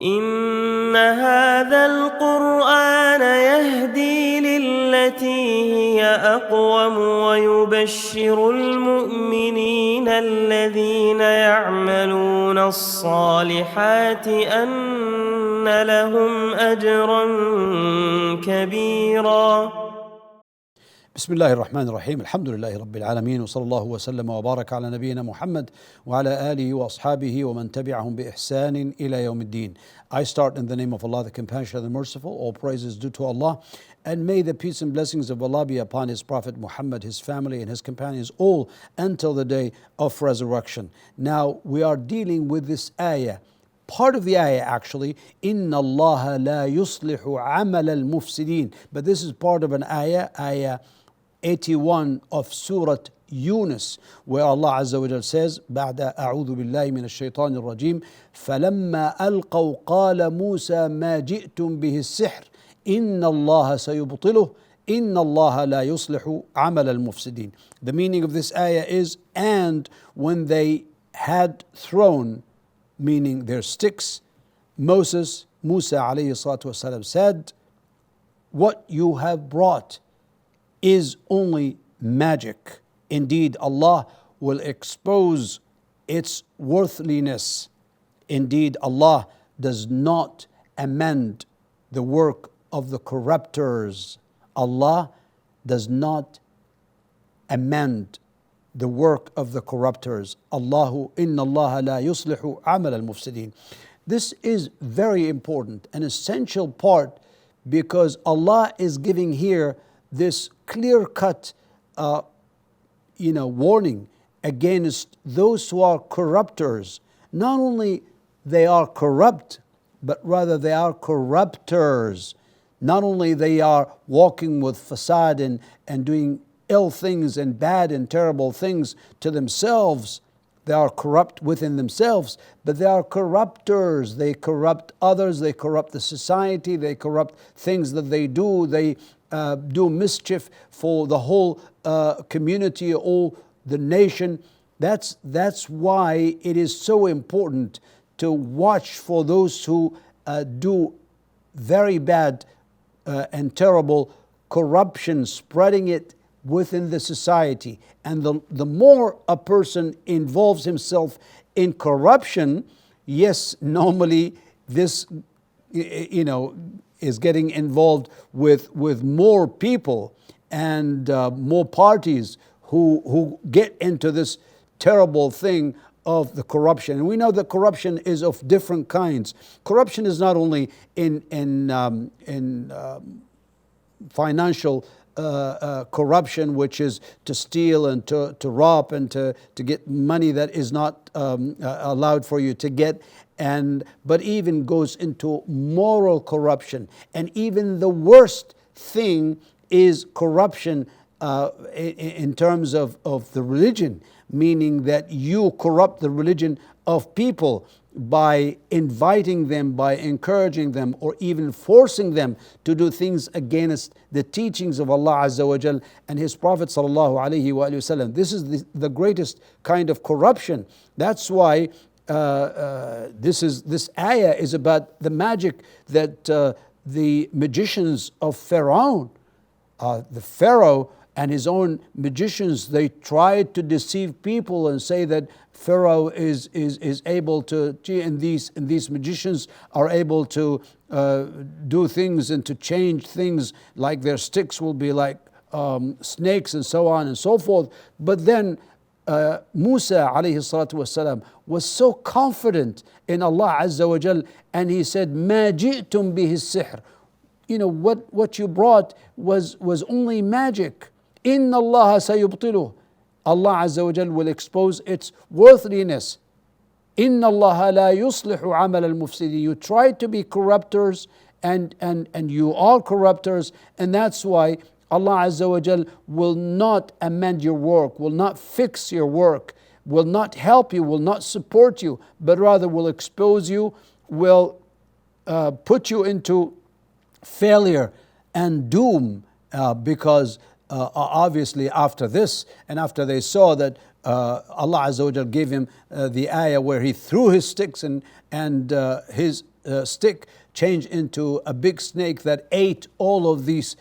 إن هذا القرآن يهدي للتي هي أقوم ويبشر المؤمنين الذين يعملون الصالحات أن لهم أجرا كبيرا. بسم الله الرحمن الرحيم. الحمد لله رب العالمين، وصلى الله وسلم وبارك على نبينا محمد وعلى آله وأصحابه ومن تبعهم بإحسان إلى يوم الدين. I start in the name of Allah, the Compassionate, the Merciful. All praise is due to Allah, and may the peace and blessings of Allah be upon His Prophet Muhammad, his family and his companions, all until the day of resurrection. Now we are dealing with this ayah. Part of the ayah actually, إِنَّ اللَّهَ لَا يُصْلِحُ عَمَلَ الْمُفْسِدِينَ. But this is part of an ayah 81 of Surah Yunus, where Allah Azza wa Jal says, بعد أعوذ بالله من الشيطان الرجيم فلما ألقوا قال موسى ما جئتم به السحر إن الله سيبطله إن الله لا يصلح عمل المفسدين. The meaning of this ayah is, and when they had thrown, meaning their sticks, Musa alayhi salatu wasalam said, what you have brought is only magic. Indeed, Allah will expose its worthlessness. Indeed, Allah does not amend the work of the corrupters. Allah does not amend the work of the corrupters. Allahu inna Allah la yuslihu amal al-mufsidin. This is very important, an essential part, because Allah is giving here this clear-cut warning against those who are corrupters. Not only they are corrupt, but rather they are corrupters. Not only they are walking with fasad and doing ill things and bad and terrible things to themselves, they are corrupt within themselves, but they are corrupters. They corrupt others, they corrupt the society, they corrupt things that they do, they do mischief for the whole community, all the nation. That's why it is so important to watch for those who do very bad and terrible corruption, spreading it within the society. And the more a person involves himself in corruption, yes, normally this is getting involved with more people and more parties who get into this terrible thing of the corruption. And we know that corruption is of different kinds. Corruption is not only in financial corruption, which is to steal and to rob and to get money that is not allowed for you to get, but even goes into moral corruption. And even the worst thing is corruption in terms of the religion, meaning that you corrupt the religion of people by inviting them, by encouraging them, or even forcing them to do things against the teachings of Allah Azza wa Jal and His Prophet Sallallahu Alaihi Wasallam. This is the greatest kind of corruption. That's why this ayah is about the magic that the magicians of Pharaoh, the Pharaoh and his own magicians, they tried to deceive people and say that Pharaoh is able to, and these magicians are able to do things and to change things, like their sticks will be like snakes and so on and so forth. But then Musa alayhi salatu wasalam was so confident in Allah Azza wa Jal, and he said, "Ma ji'tum bihi sihr." What you brought was only magic. Inna Allah sayubtiluh. Allah Azza wa Jal will expose its worthlessness. Inna Allah la yuslihu amal al-mufsidin. You tried to be corrupters and you are corrupters, and that's why Allah Azza wa Jal will not amend your work, will not fix your work, will not help you, will not support you, but rather will expose you, will put you into failure and doom, because obviously after this, and after they saw that Allah Azza wa Jal gave him the ayah where he threw his sticks and his stick changed into a big snake that ate all of these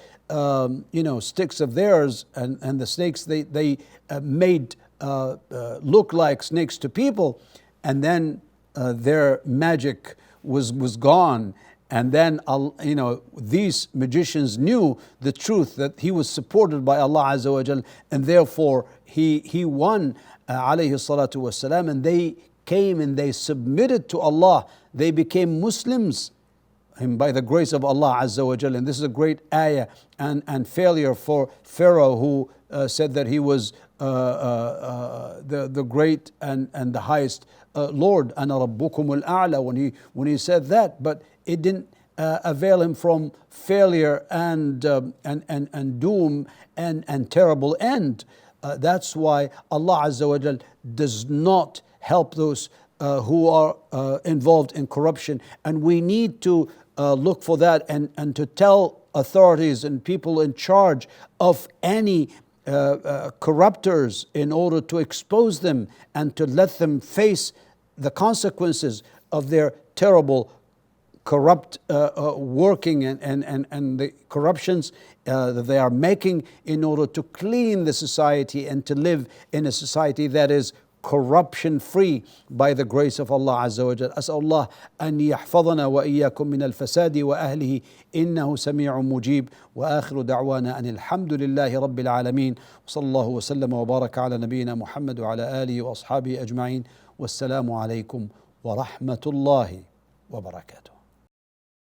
sticks of theirs, and the snakes they made look like snakes to people, and then their magic was gone. And then these magicians knew the truth, that he was supported by Allah Azza wa Jal, and therefore he won, alayhi salatu wasalam, and they came and they submitted to Allah. They became Muslims, and by the grace of Allah Azza wa Jal. And this is a great ayah and failure for Pharaoh, who said that he was the great and the highest Lord, ana rabbukumul a'la, when he said that. But it didn't avail him from failure and doom and terrible end. That's why Allah Azza wa Jal does not help those who are involved in corruption. And we need to look for that, and to tell authorities and people in charge of any corruptors, in order to expose them and to let them face the consequences of their terrible corrupt working and the corruptions that they are making, in order to clean the society and to live in a society that is corruption free by the grace of Allah Azza wa Jal. أسأل الله أن يحفظنا وإياكم من الفساد وأهله إنه سميع مجيب. وآخر دعوانا أن الحمد لله رب العالمين، وصلى الله وسلم وبارك على نبينا محمد وعلى آله وأصحابه أجمعين، والسلام عليكم ورحمة الله وبركاته.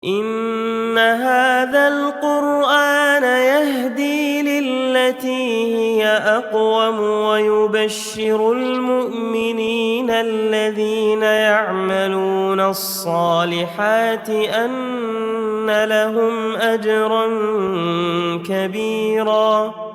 إن هذا القرآن يهدي للتي هي أقوم ويبشر المؤمنين الذين يعملون الصالحات أن لهم أجرا كبيرا.